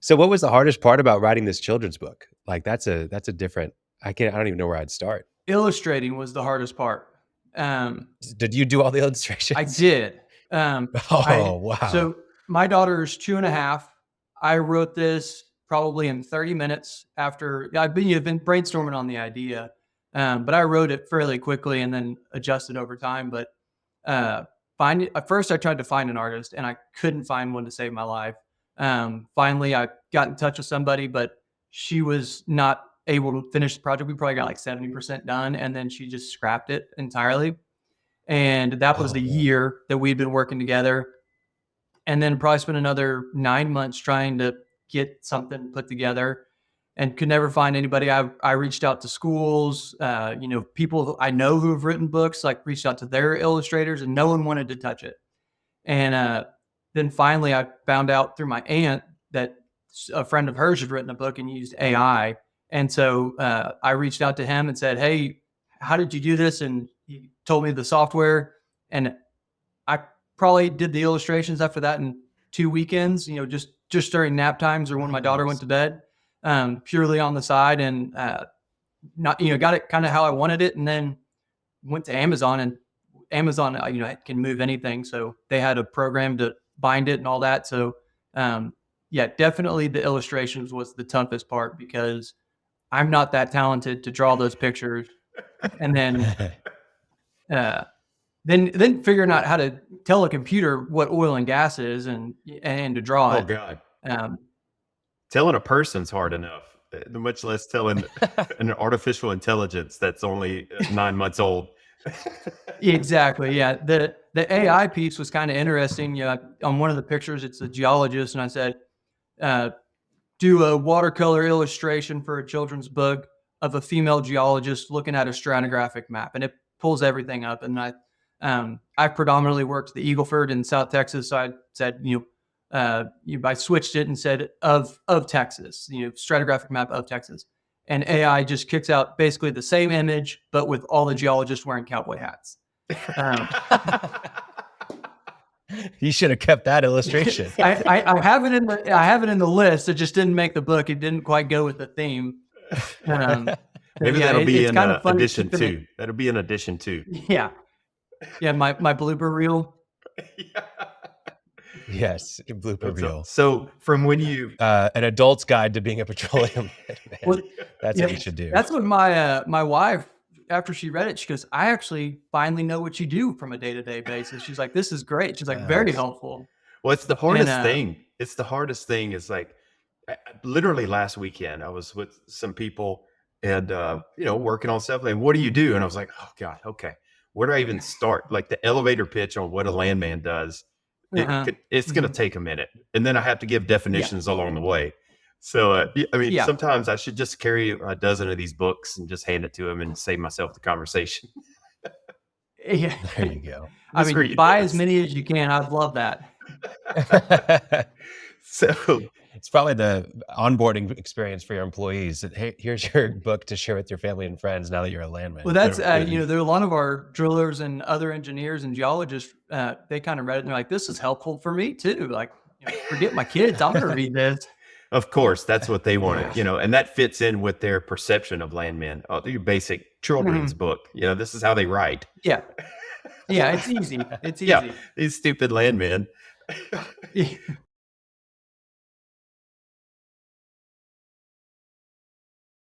So what was the hardest part about writing this children's book? Like that's a different, I don't even know where I'd start. Illustrating was the hardest part. Did you do all the I illustrations? did. Oh, I wow. so my daughter's 2.5. I wrote this probably in 30 minutes after you've been brainstorming on the idea, but I wrote it fairly quickly and then adjusted over time. But uh, at first, I tried to find an artist and I couldn't find one to save my life. Finally, I got in touch with somebody, but she was not able to finish the project. We probably got like 70% done, and then she just scrapped it entirely. And that was Oh the man. year that we'd been working together. And then probably spent another 9 months trying to get something put together and could never find anybody. I reached out to schools, people I know who have written books, like reached out to their illustrators, and no one wanted to touch it. And then finally, I found out through my aunt that a friend of hers had written a book and used AI. And so I reached out to him and said, "Hey, how did you do this?" And he told me the software. And I probably did the illustrations after that in 2 weekends, just during nap times or when my daughter went Nice. to bed, purely on the side, and not, got it kind of how I wanted it. And then went to Amazon, and Amazon, can move anything. So they had a program to bind it and all that. So, yeah, definitely the illustrations was the toughest part because I'm not that talented to draw those pictures. And uh, then figuring out how to tell a computer what oil and gas is and to draw Oh it. God. Um, Telling a person's hard enough, much less telling an artificial intelligence that's only 9 months old. exactly. Yeah. The AI piece was kind of interesting. On one of the pictures, it's a geologist, and I said, uh, do a watercolor illustration for a children's book of a female geologist looking at a stratigraphic map, and it pulls everything up. And I predominantly worked the Eagleford in South Texas, so I said, I switched it and said of Texas, stratigraphic map of Texas, and AI just kicks out basically the same image, but with all the geologists wearing cowboy hats. Um, You should have kept that illustration. I have it in the list. It just didn't make the book. It didn't quite go with the theme. Maybe Yeah, that'll be it's in kind of funny addition keeping it. two. That'll be an addition two. Yeah, yeah. My blooper reel. Yes, blooper reel. So from when you An adult's guide to being a petroleum man. Well, That's yeah, what you should do. that's what my wife, after she read it, she goes, "I actually finally know what you do from a day-to-day basis." She's like, "This is great." She's like, "Very Nice. helpful." Well, it's the And hardest thing. It's the hardest thing is like literally last weekend I was with some people and working on stuff and what do you do? And I was like, oh God, okay. Where do I even start? Like the elevator pitch on what a landman does. It's going to mhm. take a minute. And then I have to give Yeah, definitions along the way. So, I mean, yeah, sometimes I should just carry a dozen of these books and just hand it to them and save myself the conversation. yeah. There you go. I Just mean, buy as ridiculous. many as you can. I'd love that. So, It's probably the onboarding experience for your employees. That, hey, here's your book to share with your family and friends now that you're a landman. Well, that's there are a lot of our drillers and other engineers and geologists. They kind of read it and they're like, "This is helpful for me too." Like, forget my kids. I'm going to read this. of course, that's what they wanted, Yeah. and that fits in with their perception of landmen. Oh, your basic children's Mhm. book. This is how they write. Yeah. Yeah. It's easy. It's Yeah, easy. these stupid landmen.